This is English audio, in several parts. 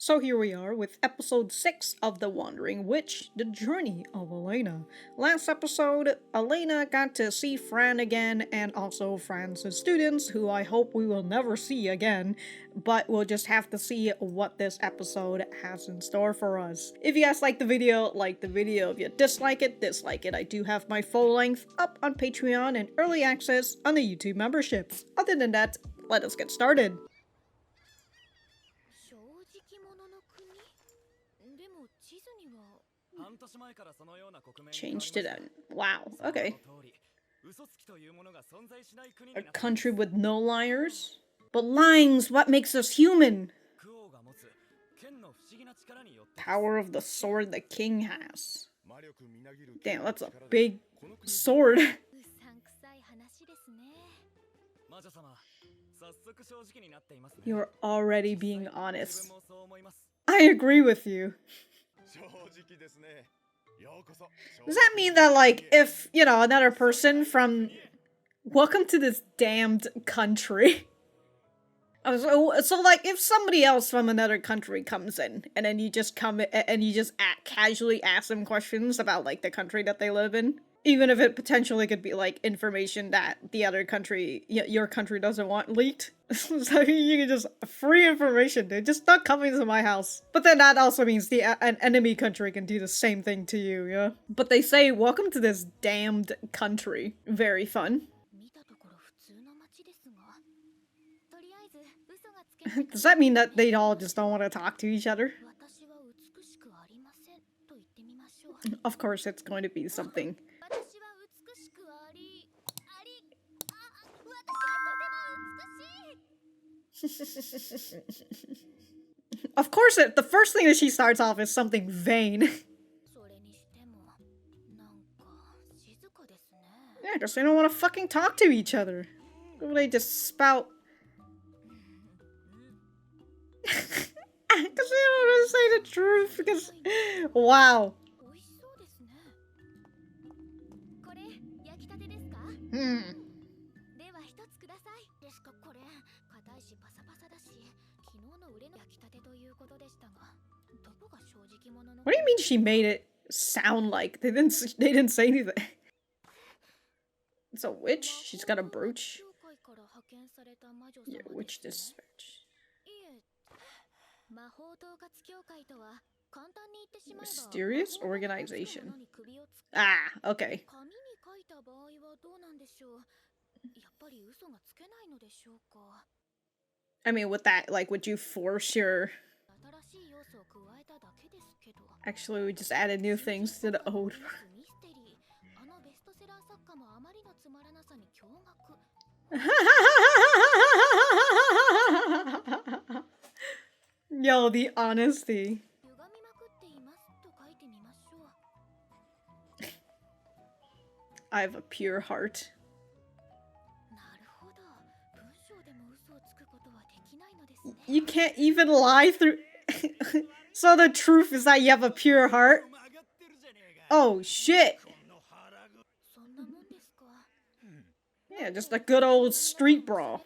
So here we are with episode 6 of The Wandering Witch, The Journey of Elaina. Last episode, Elaina got to see Fran again, and also Fran's students, who I hope we will never see again, but we'll just have to see what this episode has in store for us. If you guys like the video, like the video. If you dislike it, dislike it. I do have my full length up on Patreon and early access on the YouTube memberships. Other than that, let us get started. Changed it in. Wow, okay. A country with no liars? But lying's what makes us human! Power of the sword the king has. Damn, that's a big sword. You're already being honest. I agree with you. Does that mean that, like, if, you know, another person from... Welcome to this damned country. So, like, if somebody else from another country comes in, and then you just come in, and you just casually ask them questions about, like, the country that they live in, even if it potentially could be, like, information that the other country, your country doesn't want leaked. So you can just, free information, dude. Just not coming to my house. But then that also means an enemy country can do the same thing to you, yeah? But they say, welcome to this damned country. Very fun. Does that mean that they all just don't want to talk to each other? Of course it's going to be something. Of course the first thing that she starts off is something vain. Yeah, because they don't want to fucking talk to each other. They just spout. Because they don't want to say the truth, because... Wow. What do you mean she made it sound like? They didn't say anything. It's a witch? She's got a brooch? Yeah, witch dispatch. Mysterious organization. Ah, okay. I mean, with that, like, would you force your... Actually, we just added new things to the old. Yo, the honesty. I have a pure heart. You can't even lie through... So the truth is that you have a pure heart? Oh, shit. Yeah, just a good old street brawl.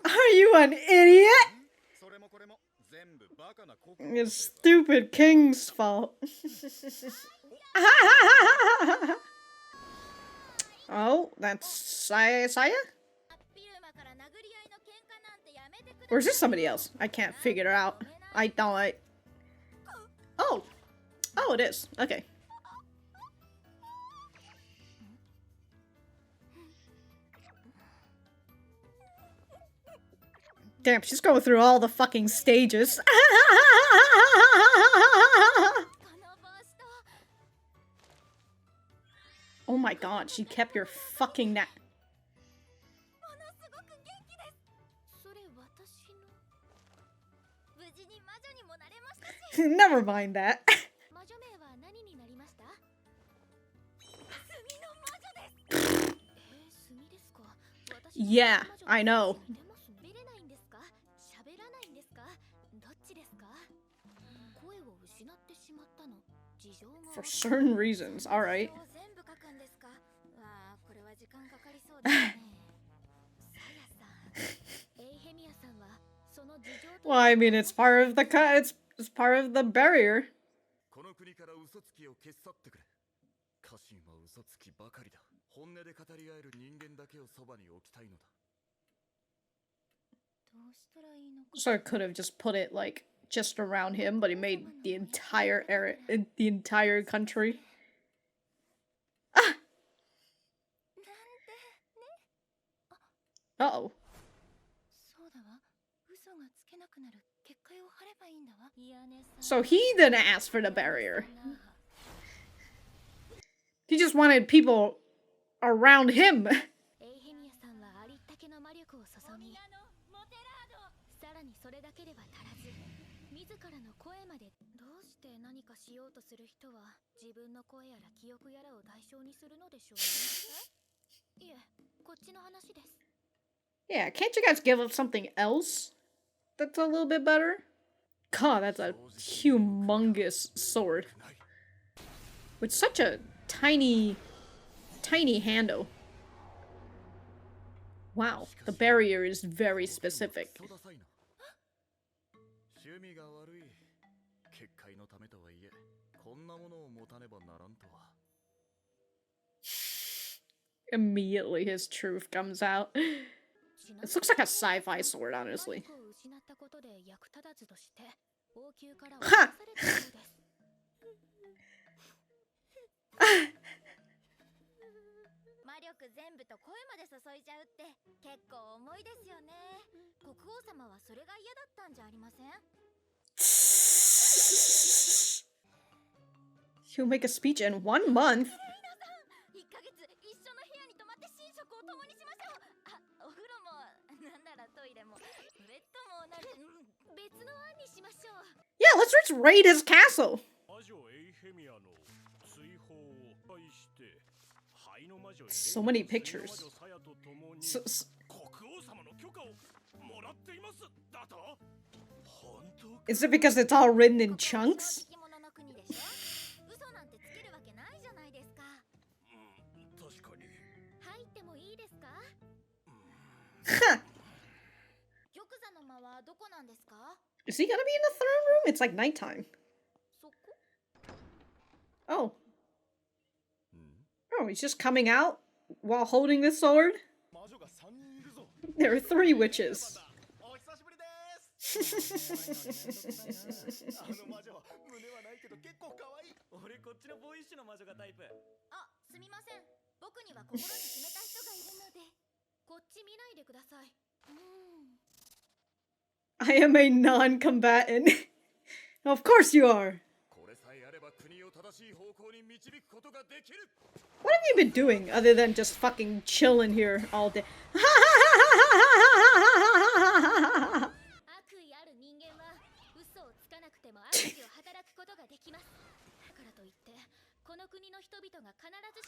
Are you an idiot? It's stupid king's fault. Oh, that's Saya? Or is this somebody else? I can't figure it out. I don't. Oh! Oh, it is. Okay. Damn, she's going through all the fucking stages. Oh my god, she kept your fucking neck. Never mind that. Yeah, I know. For certain reasons, alright. Well, I mean, it's part of the it's part of the barrier. So I could have just put it like just around him, but he made the entire area, the entire country. Ah! Uh-oh. So he didn't ask for the barrier. He just wanted people around him. Yeah, can't you guys give up something else that's a little bit better? God, that's a humongous sword. With such a tiny handle. Wow, the barrier is very specific. Immediately his truth comes out. This looks like a sci-fi sword, honestly. Ha! He'll make a speech in 1 month. Yeah, let's just raid his castle. So many pictures. Is it because it's all written in chunks? Huh. Is he gonna be in the throne room? It's like nighttime. Oh. Oh, he's just coming out while holding the sword? There are 3 witches. I am a non-combatant. Of course you are. What have you been doing other than just fucking chilling here all day?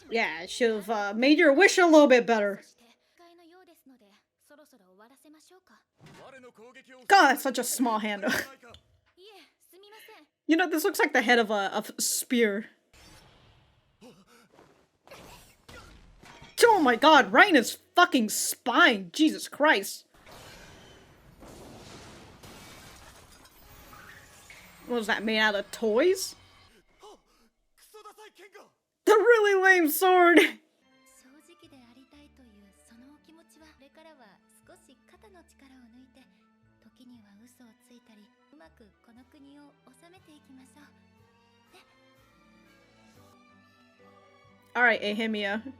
Yeah, I should have made your wish a little bit better. God, that's such a small handle. You know, this looks like the head of a spear. Oh my god, right in his fucking spine! Jesus Christ. What was that, made out of toys? The really lame sword! Alright, Eihemia.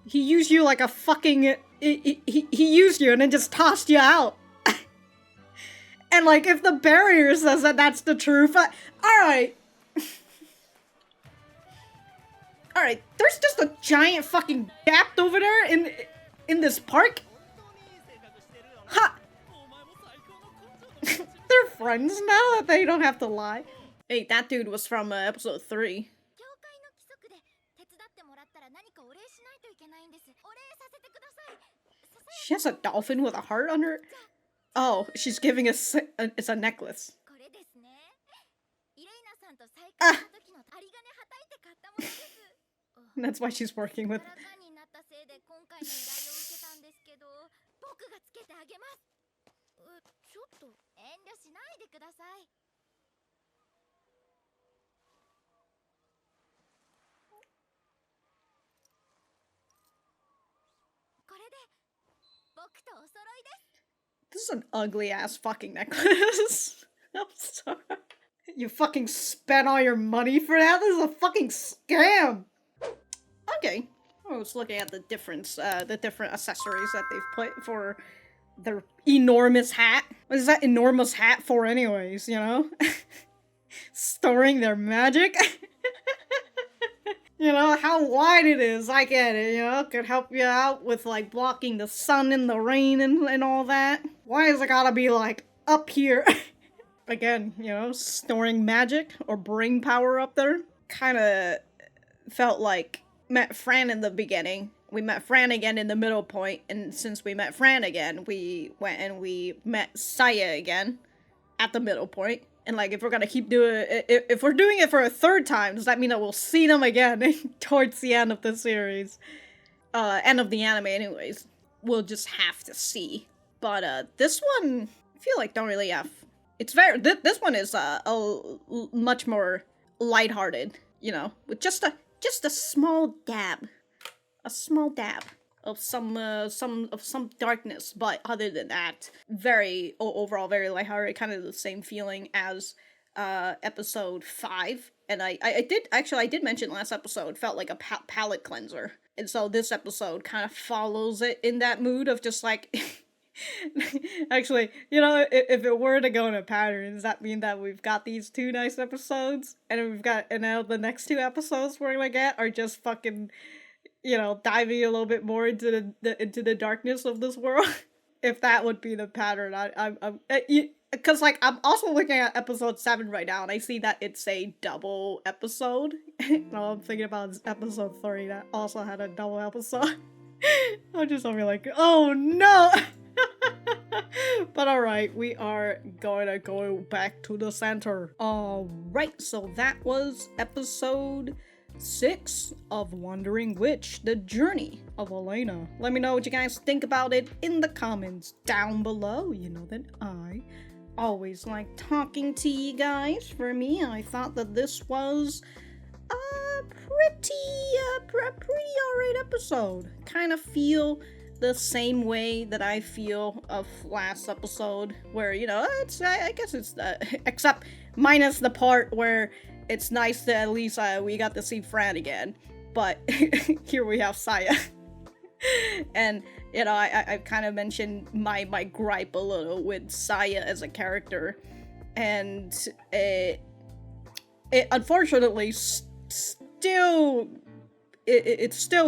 He used you like a fucking... He used you and then just tossed you out. And like, if the barrier says that that's the truth... Alright. Alright, there's just a giant fucking gap over there in this park? Ha! They're friends now that they don't have to lie. Hey, that dude was from episode 3. She has a dolphin with a heart on her? Oh, she's giving us it's a necklace. Ah! That's why she's working with... This is an ugly ass fucking necklace. I'm sorry. You fucking spent all your money for that? This is a fucking scam! Okay. I was looking at the different accessories that they've put for their enormous hat. What is that enormous hat for anyways, you know? Storing their magic? You know, how wide it is, I get it, you know? Could help you out with, like, blocking the sun and the rain and all that. Why is it gotta be, like, up here? Again, you know, storing magic or brain power up there. Kinda felt like met Fran in the beginning. We met Fran again in the middle point, and since we met Fran again, we went and we met Saya again at the middle point. And like, if we're gonna keep doing it, if we're doing it for a third time, does that mean that we'll see them again towards the end of the series? End of the anime anyways. We'll just have to see. But this one, I feel like don't really have... It's very... this one is much more lighthearted, you know? With just a small dab. A small dab of some darkness, but other than that, very overall very lighthearted, kind of the same feeling as episode 5. And I did mention last episode felt like a palate cleanser, and so this episode kind of follows it in that mood of just like actually, you know, if it were to go in a pattern, does that mean that we've got these 2 nice episodes and now the next 2 episodes we're gonna get are just fucking, you know, diving a little bit more into the darkness of this world? If that would be the pattern, I'm because like I'm also looking at episode 7 right now, and I see that it's a double episode. No, I'm thinking about episode 3 that also had a double episode. I'm just gonna be like, oh no. But alright, we are going to go back to the center. Alright, so that was episode 6 of Wandering Witch, The Journey of Elaina. Let me know what you guys think about it in the comments down below. You know that I always like talking to you guys. For me, I thought that this was a pretty alright episode. Kind of feel the same way that I feel of last episode, where, you know, I guess it's except minus the part where it's nice that at least we got to see Fran again, but here we have Saya. And, you know, I kind of mentioned my gripe a little with Saya as a character, and it unfortunately it's still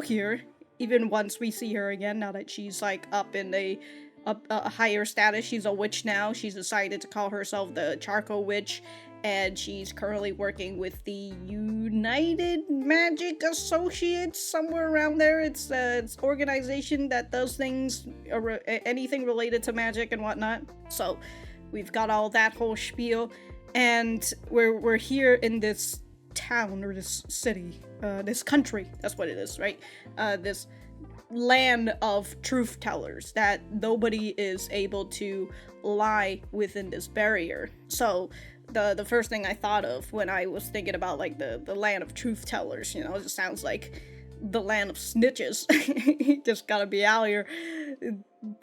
here, even once we see her again, now that she's like up in a higher status. She's a witch now. She's decided to call herself the Charcoal Witch, and she's currently working with the United Magic Associates, somewhere around there. It's an organization that does things, anything related to magic and whatnot. So we've got all that whole spiel, and we're here in this town, or this city, this country, that's what it is, right? This land of truth tellers that nobody is able to lie within this barrier. So the first thing I thought of when I was thinking about like the land of truth tellers, you know, it just sounds like the land of snitches. You just gotta be out here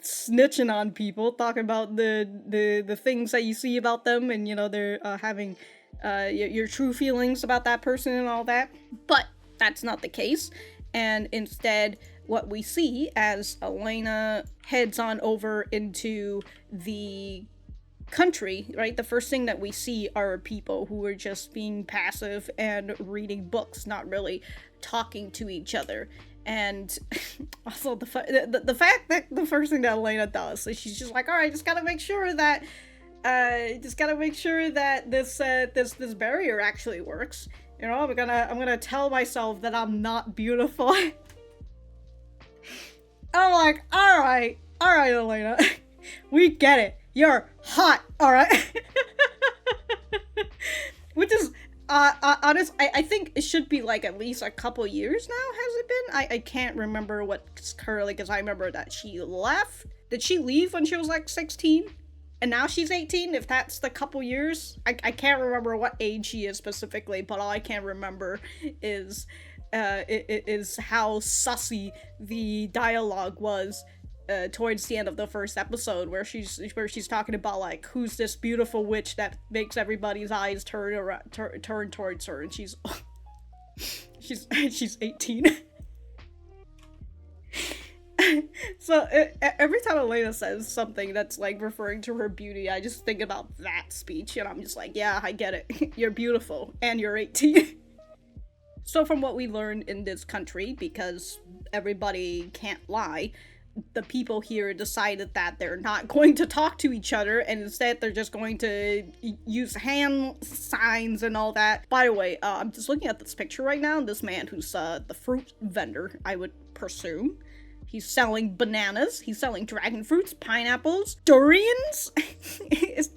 snitching on people, talking about the things that you see about them, and you know, they're having your true feelings about that person and all that. But that's not the case, and instead what we see as Elaina heads on over into the country, right? The first thing that we see are people who are just being passive and reading books, not really talking to each other. And also the fact that the first thing that Elaina does is she's just like, all right, just gotta make sure that this barrier actually works. You know, I'm gonna tell myself that I'm not beautiful. I'm like, all right, Elaina, we get it. You're hot, all right. Which is I think it should be like at least a couple years now, has it been? I can't remember what's currently, because I remember that she left. Did she leave when she was like 16? And now she's 18, if that's the couple years? I can't remember what age she is specifically, but all I can remember is how sussy the dialogue was towards the end of the first episode, where she's talking about like, who's this beautiful witch that makes everybody's eyes turn towards her, and she's 18. So every time Elaina says something that's like referring to her beauty, I just think about that speech, and I'm just like, yeah, I get it. You're beautiful, and you're 18. So from what we learned in this country, because everybody can't lie, the people here decided that they're not going to talk to each other, and instead they're just going to use hand signs and all that. By the way, I'm just looking at this picture right now. This man who's the fruit vendor, I would presume. He's selling bananas. He's selling dragon fruits, pineapples, durians. These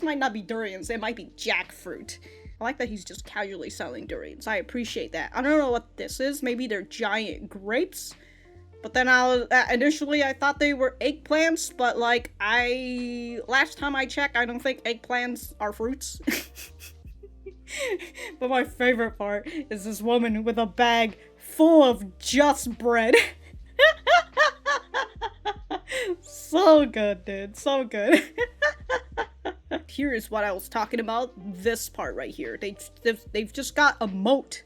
might not be durians. They might be jackfruit. I like that he's just casually selling durians. I appreciate that. I don't know what this is. Maybe they're giant grapes. But then initially I thought they were eggplants, but like last time I checked, I don't think eggplants are fruits. But my favorite part is this woman with a bag full of just bread. So good, dude. So good. Here is what I was talking about. This part right here. They've just got a moat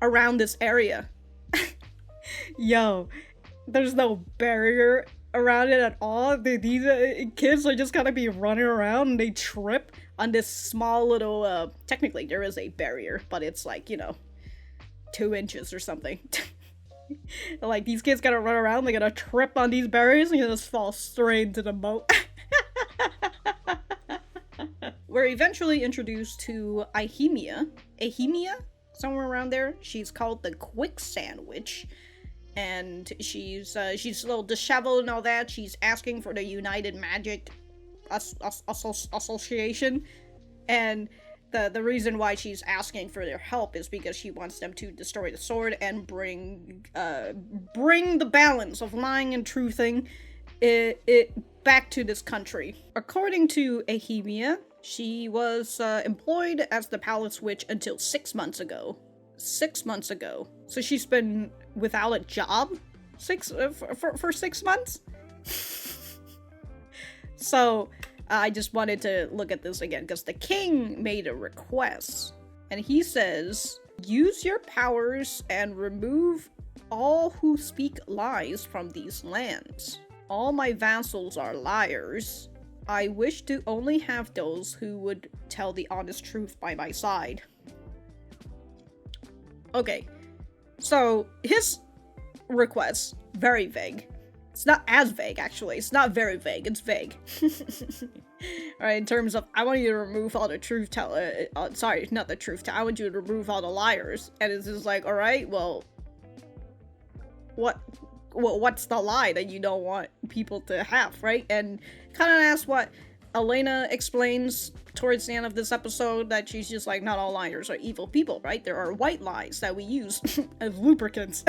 around this area. Yo, there's no barrier around it at all. These kids are just gonna be running around and they trip on this small little, technically there is a barrier, but it's like, 2 inches or something. Like, these kids gotta run around, they're gonna trip on these barriers and just fall straight into the moat. We're eventually introduced to Eihemia, somewhere around there. She's called the Quicksand Witch, and she's a little disheveled and all that. She's asking for the United Magic Association, and the reason why she's asking for their help is because she wants them to destroy the sword and bring the balance of lying and truthing it back to this country. According to Eihemia, she was employed as the palace witch until 6 months ago. 6 months ago. So she's been without a job for 6 months? So I just wanted to look at this again, because the king made a request. And he says, use your powers and remove all who speak lies from these lands. All my vassals are liars. I wish to only have those who would tell the honest truth by my side. Okay, so his request, very vague. It's not as vague, actually. It's not very vague, it's vague. Alright, in terms of, I want you to remove all the truth teller, sorry, not the truth teller, I want you to remove all the liars. And it's just like, alright, well, what's the lie that you don't want people to have, right? And kind of that's what Elaina explains towards the end of this episode, that she's just like, not all liars are evil people, right? There are white lies that we use as lubricants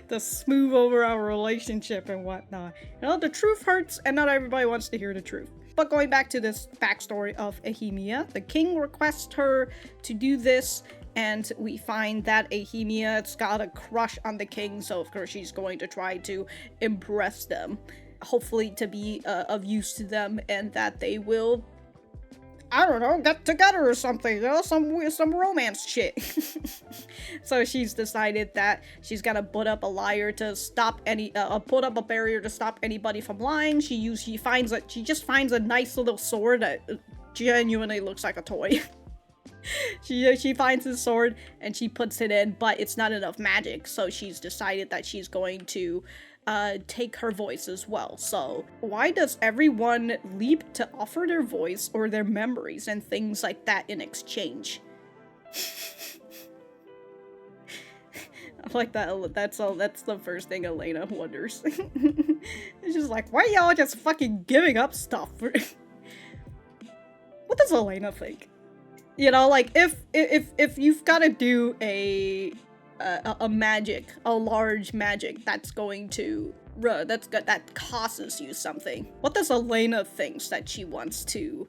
to smooth over our relationship and whatnot. The truth hurts, and not everybody wants to hear the truth. But going back to this backstory of Eihemia, the king requests her to do this, and we find that Eihemia's got a crush on the king, so of course she's going to try to impress them. Hopefully to be of use to them, and that they will, I don't know, get together or something, some romance shit. So she's decided that she's gonna put up a liar to stop put up a barrier to stop anybody from lying. She just finds a nice little sword that genuinely looks like a toy. She finds his sword and she puts it in, but it's not enough magic, so she's decided that she's going to take her voice as well. So why does everyone leap to offer their voice or their memories and things like that in exchange? I like that. That's the first thing Elaina wonders. It's just like, why y'all just fucking giving up stuff? What what does Elaina think? You know, like, if you've got to do a magic, a large magic that's going to that costs you something. What does Elaina thinks that she wants to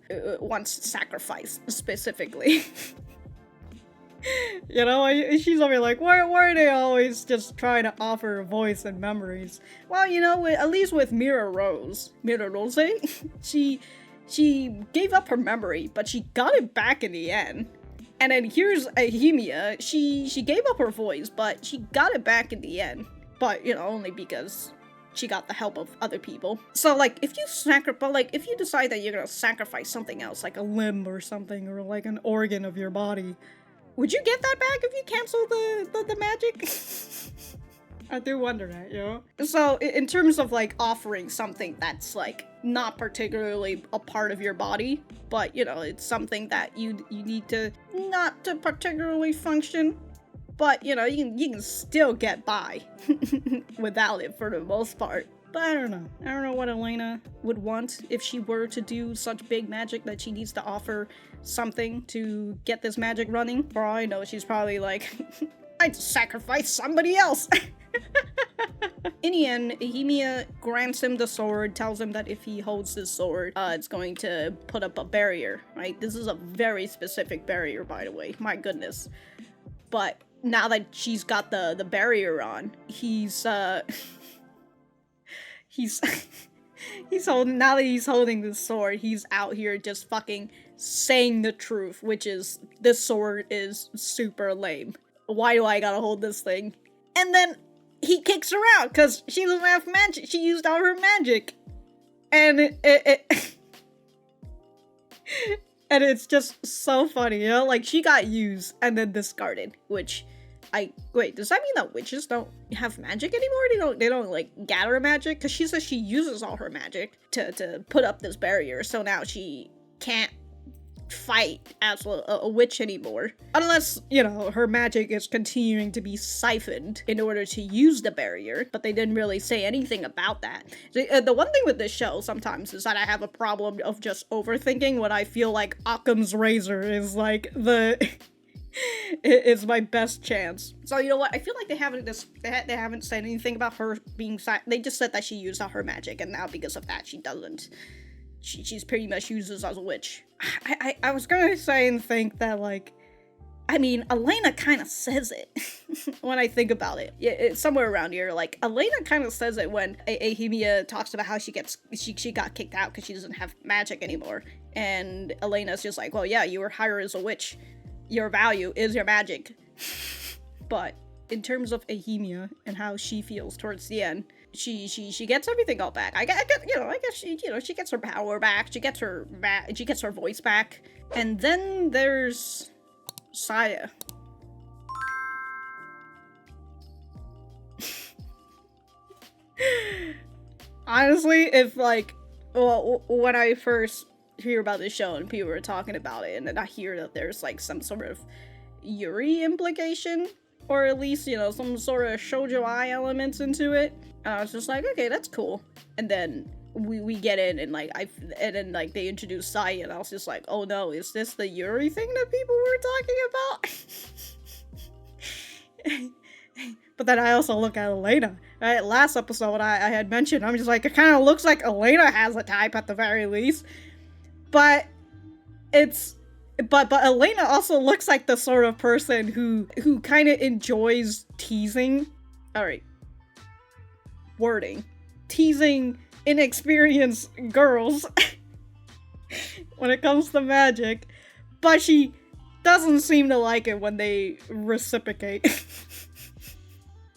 sacrifice specifically? You know, she's always like, why are they always just trying to offer voice and memories? Well, you know, at least with Mira Rose, she gave up her memory, but she got it back in the end. And then here's Eihemia, she gave up her voice, but she got it back in the end. But, you know, only because she got the help of other people. So, like, if you decide that you're gonna sacrifice something else, like a limb or something, or like an organ of your body, would you get that back if you cancel the magic? I do wonder that, you know? So, in terms of, like, offering something that's, like, not particularly a part of your body, but, you know, it's something that you need to not to particularly function, but, you know, you can still get by without it for the most part. But I don't know. I don't know what Elaina would want if she were to do such big magic that she needs to offer something to get this magic running. For all I know, she's probably like, I'd sacrifice somebody else. In the end, Eihemia grants him the sword, tells him that if he holds this sword, it's going to put up a barrier, right? This is a very specific barrier, by the way. My goodness. But now that she's got the barrier on, he's holding, now that he's holding this sword, he's out here just fucking saying the truth, which is, this sword is super lame. Why do I gotta hold this thing? And then he kicks her out because she doesn't have magic. She used all her magic. And and it's just so funny, you know? Like, she got used and then discarded, which wait, does that mean that witches don't have magic anymore? They don't like gather magic? Because she says she uses all her magic to put up this barrier, so now she can't fight as a witch anymore. Unless, you know, her magic is continuing to be siphoned in order to use the barrier, but they didn't really say anything about that. The one thing with this show sometimes is that I have a problem of just overthinking when I feel like Occam's razor is like it's my best chance. So you know what? I feel like they haven't said anything about her being they just said that she used all her magic, and now because of that she doesn't. She's pretty much uses as a witch. I was gonna say and think that, like, I mean, Elaina kind of says it when I think about it. Yeah, it's somewhere around here. Like, Elaina kind of says it when Eihemia talks about how she got kicked out because she doesn't have magic anymore, and Elena's just like, well, yeah, you were hired as a witch. Your value is your magic. But in terms of Eihemia and how she feels towards the end, she gets everything all back. I guess she gets her power back. She gets her voice back. And then there's Saya. Honestly, if like, well, when I first hear about this show and people were talking about it, and then I hear that there's like some sort of Yuri implication, or at least, you know, some sort of shoujo ai elements into it, and I was just like, okay, that's cool. And then we get in, and like and then like they introduce Saya, and I was just like, oh no, is this the Yuri thing that people were talking about? But then I also look at Elaina. Right? Last episode I had mentioned, I'm just like, it kind of looks like Elaina has a type at the very least. But but Elaina also looks like the sort of person who kind of enjoys teasing. Alright. Wording. Teasing inexperienced girls when it comes to magic. But she doesn't seem to like it when they reciprocate.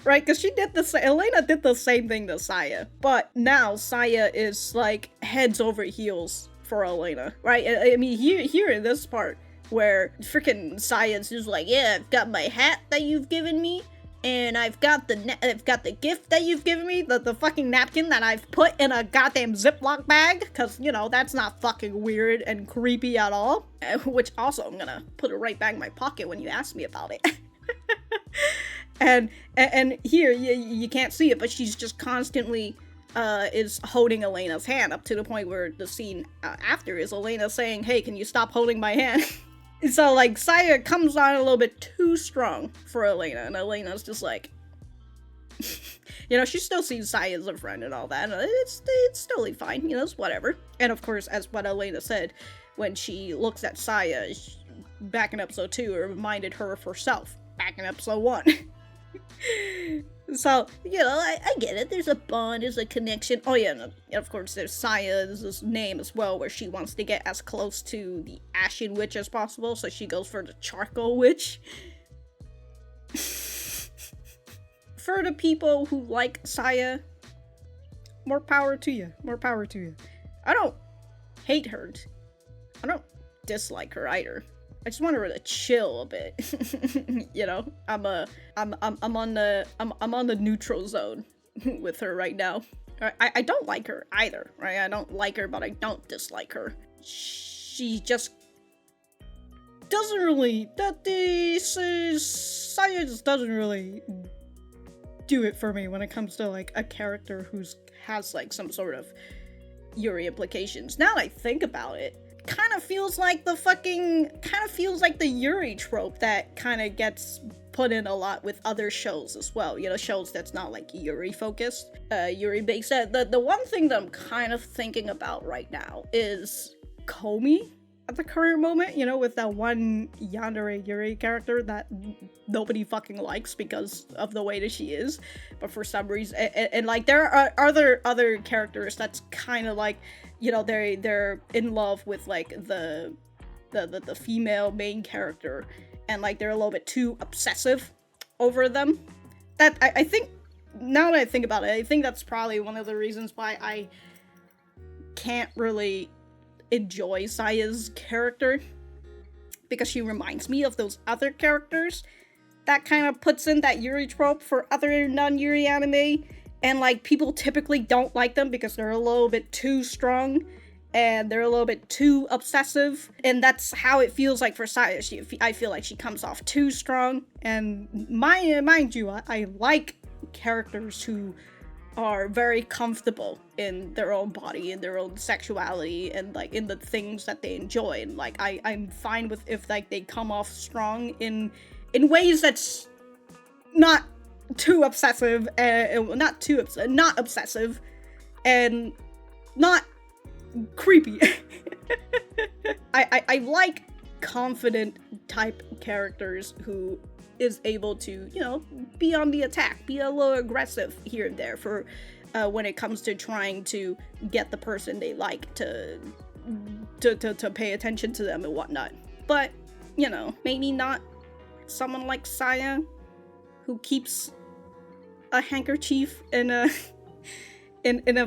Right? Because Elaina did the same thing to Saya. But now Saya is like heads over heels for Elaina, right? I mean, here in this part where freaking Saya's just like, yeah, I've got my hat that you've given me, and I've got the gift that you've given me, the fucking napkin that I've put in a goddamn Ziploc bag, because, you know, that's not fucking weird and creepy at all. Which also, I'm gonna put it right back in my pocket when you ask me about it. And here, you can't see it, but she's just constantly is holding Elena's hand, up to the point where the scene after is Elaina saying, "Hey, can you stop holding my hand?" So, like, Saya comes on a little bit too strong for Elaina, and Elena's just like, you know, she still sees Saya as a friend and all that, and it's totally fine, you know, it's whatever. And of course, as what Elaina said, when she looks at Saya, back in episode 2, it reminded her of herself, back in episode 1. So, you know, I get it. There's a bond, there's a connection. Oh yeah, and of course there's Saya's name as well, where she wants to get as close to the Ashen Witch as possible, so she goes for the Charcoal Witch. For the people who like Saya, more power to you. More power to you. I don't hate her. I don't dislike her either. I just want her to chill a bit. You know, I'm on the neutral zone with her right now. I don't like her either, right? I don't like her, but I don't dislike her. She just doesn't really. Saya just doesn't really do it for me when it comes to like a character who's has like some sort of Yuri implications. Now that I think about it, kind of feels like the Yuri trope that kind of gets put in a lot with other shows as well. You know, shows that's not like Yuri focused, Yuri based. The one thing that I'm kind of thinking about right now is Komi at the current moment, you know, with that one yandere Yuri character that nobody fucking likes because of the way that she is, but for some reason, and like there are other characters that's kind of like, you know, they're in love with like the female main character, and like they're a little bit too obsessive over them. That I think, now that I think about it, I think that's probably one of the reasons why I can't really enjoy Saya's character, because she reminds me of those other characters that kind of puts in that Yuri trope for other non-Yuri anime, and like people typically don't like them because they're a little bit too strong and they're a little bit too obsessive, and that's how it feels like for Saya. I feel like she comes off too strong, and mind you, I like characters who are very comfortable in their own body, in their own sexuality, and like in the things that they enjoy. And like I'm fine with if like they come off strong in ways that's not too obsessive, not obsessive, and not creepy. I like confident type characters who is able to, you know, be on the attack, be a little aggressive here and there for when it comes to trying to get the person they like to pay attention to them and whatnot. But, you know, maybe not someone like Saya, who keeps a handkerchief in a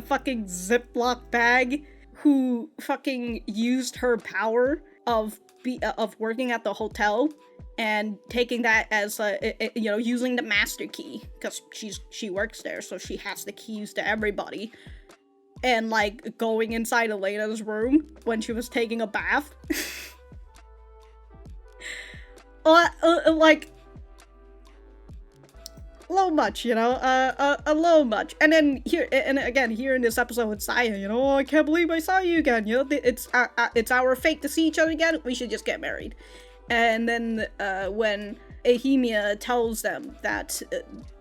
fucking Ziploc bag, who fucking used her power of working at the hotel and taking that as you know, using the master key, because she works there, so she has the keys to everybody, and like going inside Elena's room when she was taking a bath. Like a little much, you know, a little much. And then here in this episode with Saya, you know, oh, I can't believe I saw you again. You know, it's our fate to see each other again. We should just get married. And then when Eihemia tells them that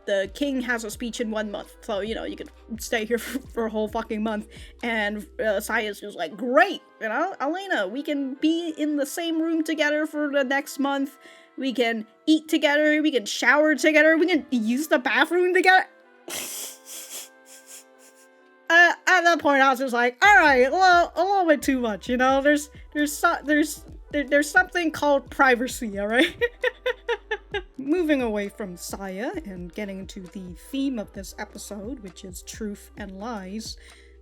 the king has a speech in 1 month, so, you know, you could stay here for a whole fucking month. And Saya's just like, great, you know, Elaina, we can be in the same room together for the next month. We can eat together, we can shower together, we can use the bathroom together. At that point, I was just like, all right, a little bit too much, you know. There's something called privacy, all right. Moving away from Saya and getting into the theme of this episode, which is truth and lies.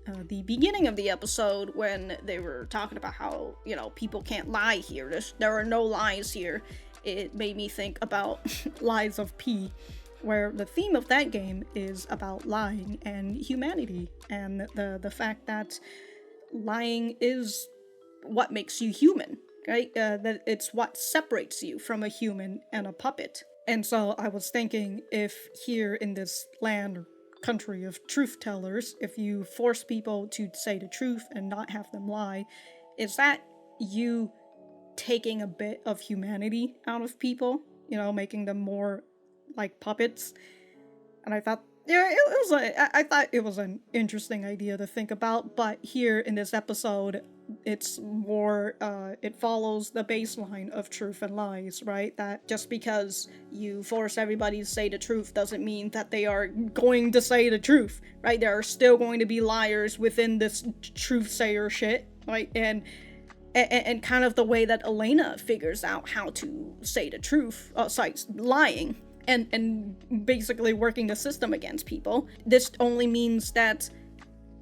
The beginning of the episode, when they were talking about how, you know, people can't lie here. There are no lies here. It made me think about Lies of P, where the theme of that game is about lying and humanity, and the fact that lying is what makes you human, right? That it's what separates you from a human and a puppet. And so I was thinking, if here in this land country of truth tellers, if you force people to say the truth and not have them lie, is that you taking a bit of humanity out of people, you know, making them more like puppets. And I thought, yeah, I thought it was an interesting idea to think about, but here in this episode, it's more, it follows the baseline of truth and lies, right? That just because you force everybody to say the truth doesn't mean that they are going to say the truth, right? There are still going to be liars within this truth sayer shit, right? And kind of the way that Elaina figures out how to say the truth, lying, and basically working the system against people. This only means that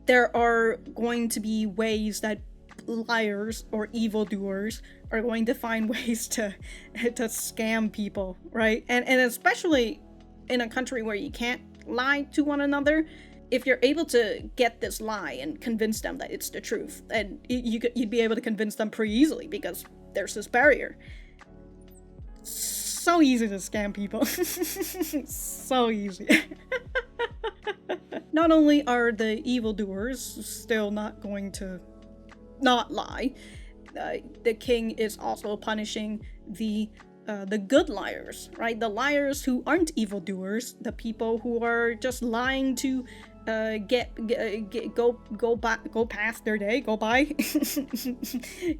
there are going to be ways that liars or evildoers are going to find ways to scam people, right? And especially in a country where you can't lie to one another, if you're able to get this lie and convince them that it's the truth, then you'd be able to convince them pretty easily because there's this barrier. So easy to scam people. So easy. Not only are the evildoers still not going to not lie, the king is also punishing the good liars, right? The liars who aren't evildoers, the people who are just lying to go past their day, go by,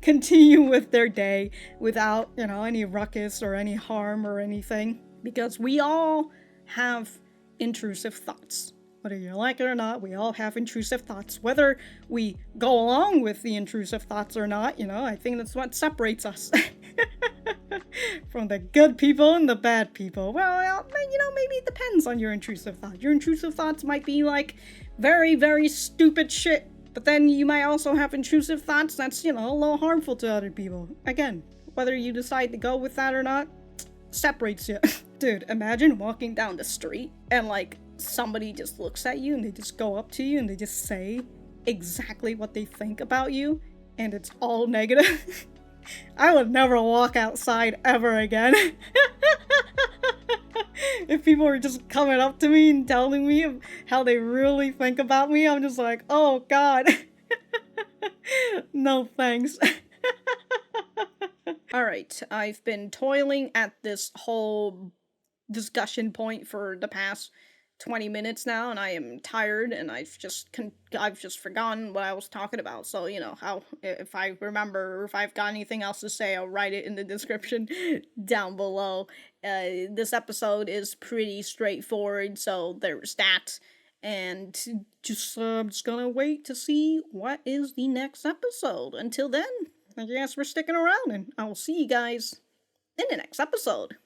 continue with their day without, you know, any ruckus or any harm or anything. Because we all have intrusive thoughts. Whether you like it or not, we all have intrusive thoughts. Whether we go along with the intrusive thoughts or not, you know, I think that's what separates us. From the good people and the bad people. Well, you know, maybe it depends on your intrusive thought. Your intrusive thoughts might be like very, very stupid shit. But then you might also have intrusive thoughts that's, you know, a little harmful to other people. Again, whether you decide to go with that or not, separates you. Dude, imagine walking down the street and like somebody just looks at you and they just go up to you and they just say exactly what they think about you and it's all negative. I would never walk outside ever again. If people were just coming up to me and telling me how they really think about me, I'm just like, oh god. No thanks. Alright, I've been toiling at this whole discussion point for the past 20 minutes now, and I am tired, and I've just forgotten what I was talking about. So, you know, if I remember or if I've got anything else to say, I'll write it in the description down below. This episode is pretty straightforward, so there's that. And just I'm just gonna wait to see what is the next episode. Until then, thank you guys for sticking around, and I will see you guys in the next episode.